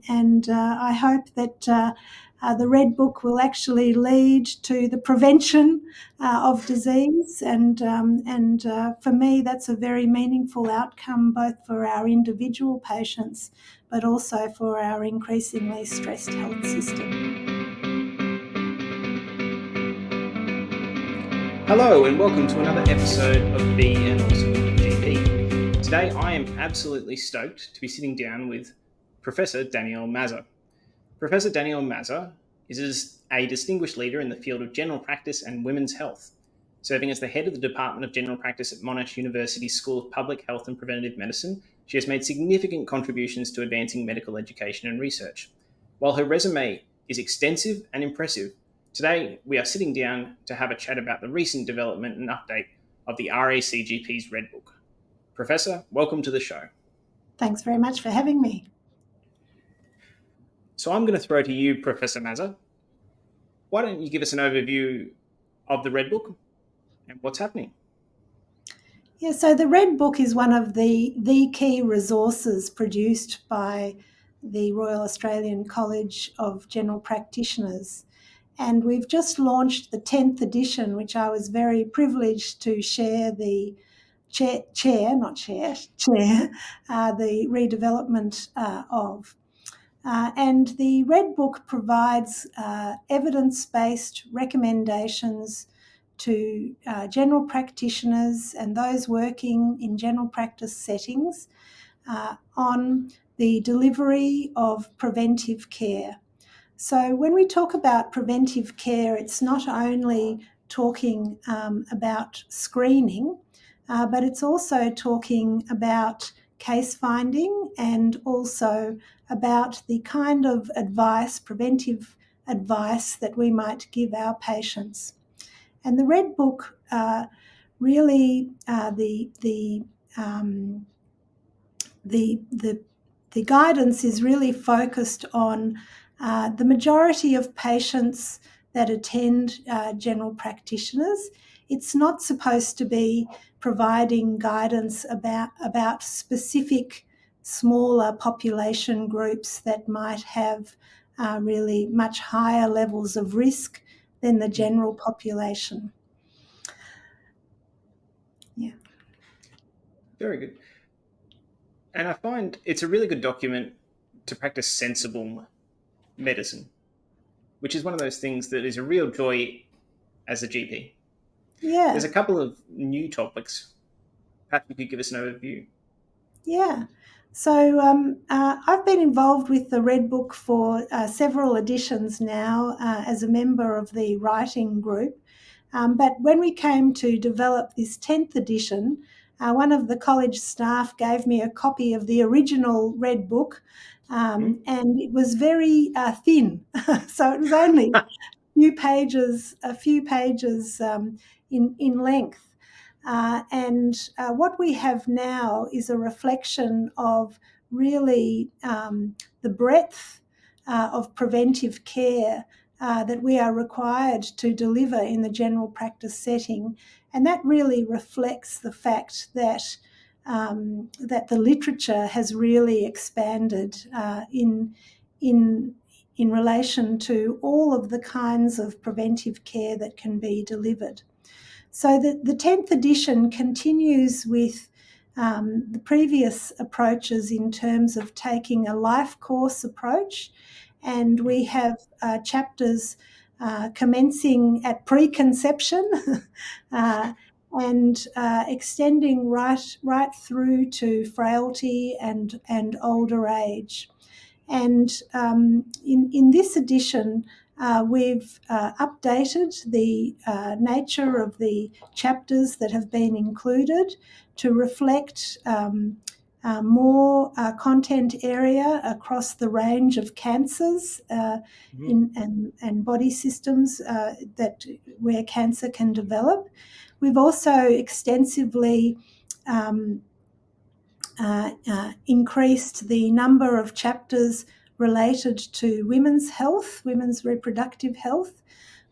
and I hope that the Red Book will actually lead to the prevention of disease, and for me that's a very meaningful outcome, both for our individual patients but also for our increasingly stressed health system. Hello and welcome to another episode of Be and Also GP. Today I am absolutely stoked to be sitting down with Professor Danielle Mazza. Professor Danielle Mazza is a distinguished leader in the field of general practice and women's health, serving as the head of the Department of General Practice at Monash University School of Public Health and Preventative Medicine. She has made significant contributions to advancing medical education and research. While her resume is extensive and impressive, today we are sitting down to have a chat about the recent development and update of the RACGP's Red Book. Professor, welcome to the show. Thanks very much for having me. So I'm going to throw to you, Professor Mazza. Why don't you give us an overview of the Red Book and what's happening? Yeah, so the Red Book is one of the key resources produced by the Royal Australian College of General Practitioners. And we've just launched the 10th edition, which I was very privileged to share the chair the redevelopment of. And the Red Book provides evidence-based recommendations to general practitioners and those working in general practice settings on the delivery of preventive care. So when we talk about preventive care, it's not only talking about screening, but it's also talking about case finding and also about the kind of advice, preventive advice, that we might give our patients. And the Red Book really the guidance is really focused on the majority of patients that attend general practitioners. It's not supposed to be providing guidance about specific smaller population groups that might have really much higher levels of risk than the general population. Yeah. Very good. And I find it's a really good document to practice sensible medicine, which is one of those things that is a real joy as a GP. Yeah. There's a couple of new topics. Perhaps you could give us an overview. Yeah. So I've been involved with the Red Book for several editions now as a member of the writing group. But when we came to develop this 10th edition, one of the college staff gave me a copy of the original Red Book, and it was very thin. So it was only a few pages in length. And what we have now is a reflection of really the breadth of preventive care that we are required to deliver in the general practice setting. And that really reflects the fact that that the literature has really expanded in relation to all of the kinds of preventive care that can be delivered. So the 10th edition continues with the previous approaches in terms of taking a life course approach, and we have chapters commencing at preconception and extending right through to frailty and older age. And in this edition, we've updated the nature of the chapters that have been included to reflect more content area across the range of cancers and body systems where cancer can develop. We've also extensively increased the number of chapters related to women's health, women's reproductive health,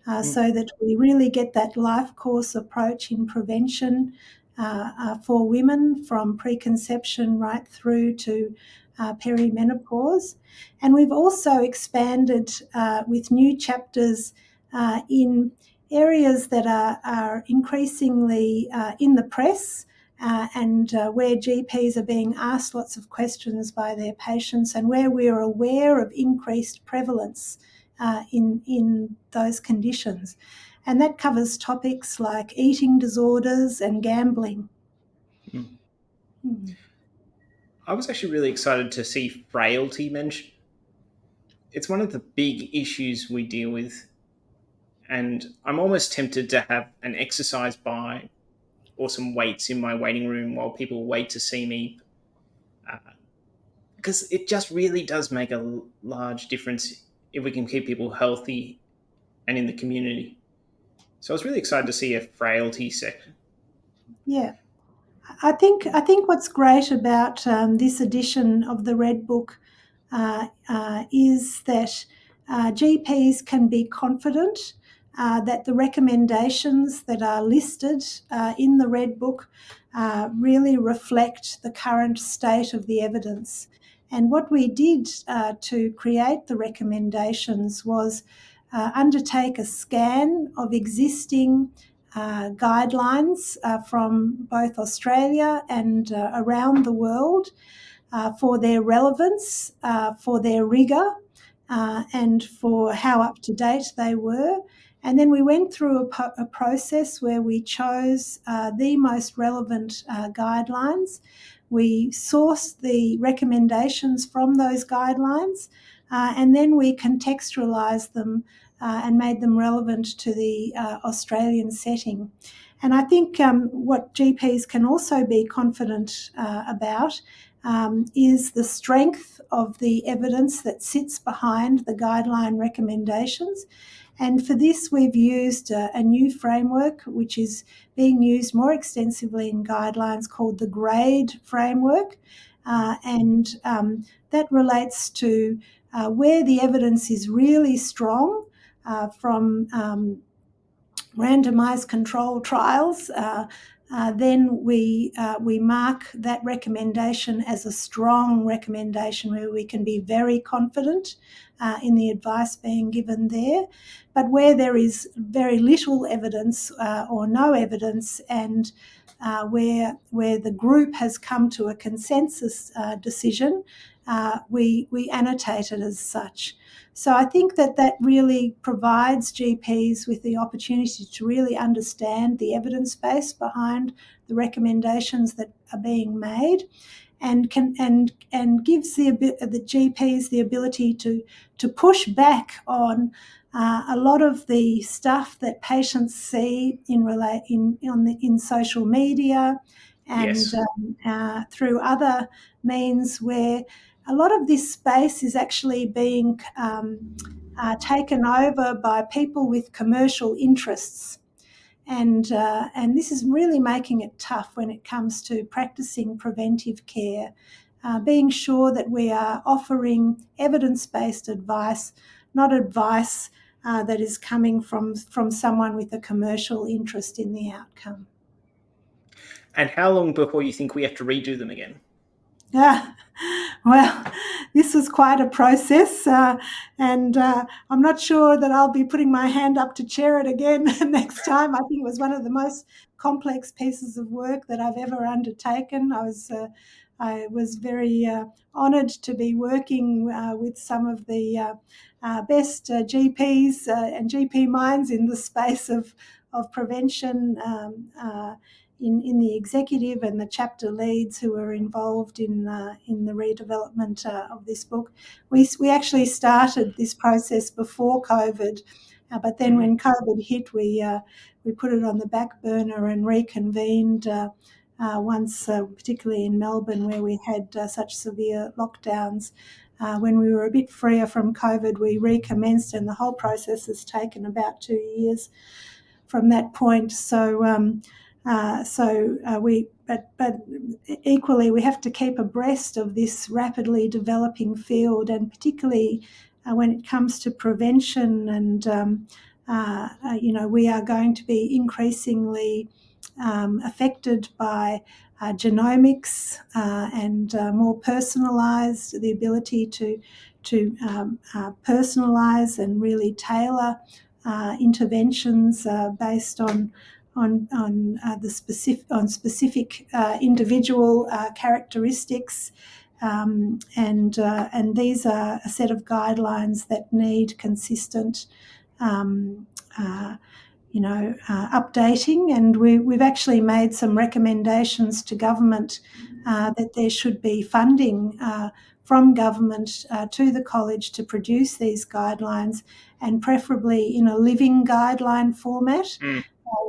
so that we really get that life course approach in prevention for women from preconception right through to perimenopause. And we've also expanded with new chapters in areas that are increasingly in the press and where GPs are being asked lots of questions by their patients, and where we are aware of increased prevalence in those conditions. And that covers topics like eating disorders and gambling. I was actually really excited to see frailty mentioned. It's one of the big issues we deal with, and I'm almost tempted to have an exercise by or some weights in my waiting room while people wait to see me, because it just really does make a large difference if we can keep people healthy and in the community. So I was really excited to see a frailty section. Yeah. I think what's great about this edition of the Red Book is that GPs can be confident that the recommendations that are listed in the Red Book really reflect the current state of the evidence. And what we did to create the recommendations was undertake a scan of existing guidelines from both Australia and around the world for their relevance, for their rigour, and for how up to date they were. And then we went through a process where we chose the most relevant guidelines. We sourced the recommendations from those guidelines, and then we contextualised them and made them relevant to the Australian setting. And I think what GPs can also be confident about is the strength of the evidence that sits behind the guideline recommendations. And for this, we've used a new framework which is being used more extensively in guidelines called the GRADE framework. And that relates to where the evidence is really strong from randomised controlled trials, then we mark that recommendation as a strong recommendation where we can be very confident in the advice being given there. But where there is very little evidence or no evidence, and where the group has come to a consensus decision, we annotate it as such. So I think that really provides GPs with the opportunity to really understand the evidence base behind the recommendations that are being made, and gives the GPs the ability to push back on a lot of the stuff that patients see in social media and Yes. through other means, where a lot of this space is actually being taken over by people with commercial interests. And this is really making it tough when it comes to practicing preventive care, being sure that we are offering evidence-based advice, not advice that is coming from someone with a commercial interest in the outcome. And how long before you think we have to redo them again? Well, this was quite a process, and I'm not sure that I'll be putting my hand up to chair it again next time. I think it was one of the most complex pieces of work that I've ever undertaken. I was very honoured to be working with some of the best GPs and GP minds in the space of prevention in the executive, and the chapter leads who were involved in the redevelopment of this book. We actually started this process before COVID, but then when COVID hit, we put it on the back burner and reconvened once, particularly in Melbourne, where we had such severe lockdowns. When we were a bit freer from COVID, we recommenced, and the whole process has taken about 2 years from that point. But equally, we have to keep abreast of this rapidly developing field, and particularly when it comes to prevention. And we are going to be increasingly affected by genomics and more personalised, the ability to personalise and really tailor interventions based on specific individual characteristics. And these are a set of guidelines that need consistent updating, and we've actually made some recommendations to government that there should be funding from government to the college to produce these guidelines, and preferably in a living guideline format,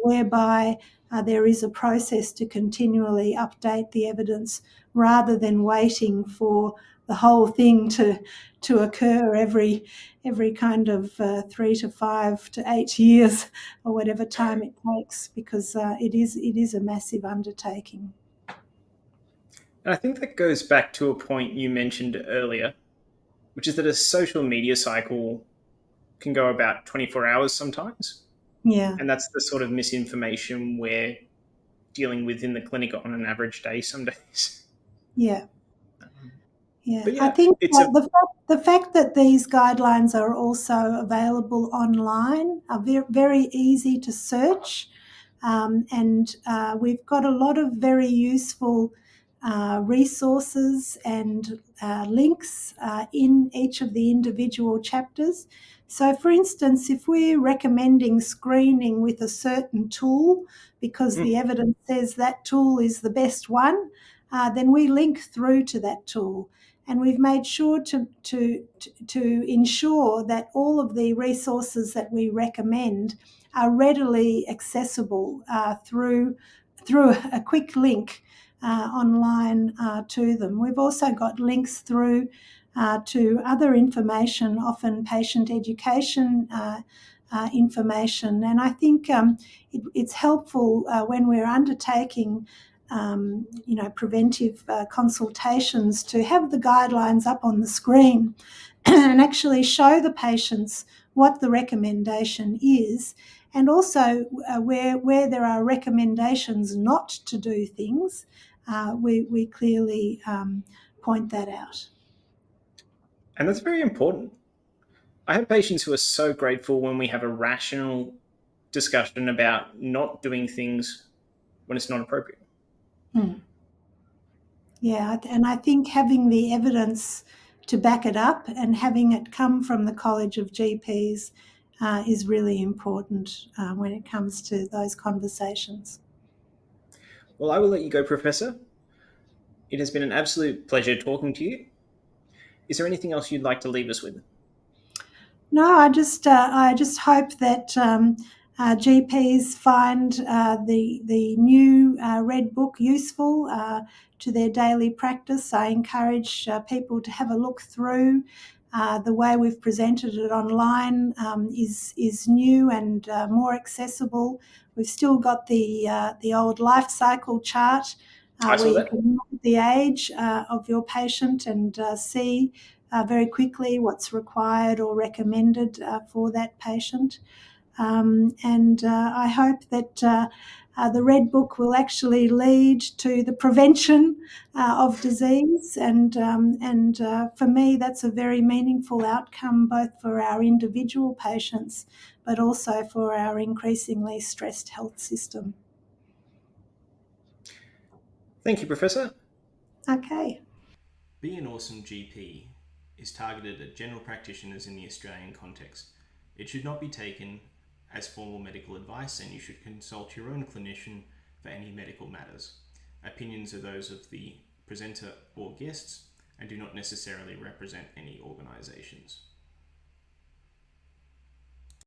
whereby there is a process to continually update the evidence rather than waiting for the whole thing to occur every kind of 3 to 5 to 8 years or whatever time it takes, because it is a massive undertaking. And I think that goes back to a point you mentioned earlier, which is that a social media cycle can go about 24 hours sometimes. Yeah. And that's the sort of misinformation we're dealing with in the clinic on an average day some days. Yeah. Yeah, But yeah, I think it's the fact that these guidelines are also available online are very easy to search, and we've got a lot of very useful resources and links in each of the individual chapters. So, for instance, if we're recommending screening with a certain tool because the evidence says that tool is the best one, then we link through to that tool. And we've made sure to ensure that all of the resources that we recommend are readily accessible through a quick link online to them. We've also got links through to other information, often patient education information. And I think it's helpful when we're undertaking preventive consultations to have the guidelines up on the screen and actually show the patients what the recommendation is, and also where there are recommendations not to do things, we clearly point that out. And that's very important. I have patients who are so grateful when we have a rational discussion about not doing things when it's not appropriate. Yeah, and I think having the evidence to back it up and having it come from the College of GPs is really important when it comes to those conversations. Well, I will let you go, Professor. It has been an absolute pleasure talking to you. Is there anything else you'd like to leave us with? No, I just hope that GPs find the new Red Book useful to their daily practice. I encourage people to have a look through. The way we've presented it online is new and more accessible. We've still got the old life cycle chart where you can look at the age of your patient and see very quickly what's required or recommended for that patient. And I hope that the Red Book will actually lead to the prevention of disease. And for me, that's a very meaningful outcome, both for our individual patients, but also for our increasingly stressed health system. Thank you, Professor. Okay. Be an Awesome GP is targeted at general practitioners in the Australian context. It should not be taken as formal medical advice, and you should consult your own clinician for any medical matters. Opinions are those of the presenter or guests and do not necessarily represent any organisations.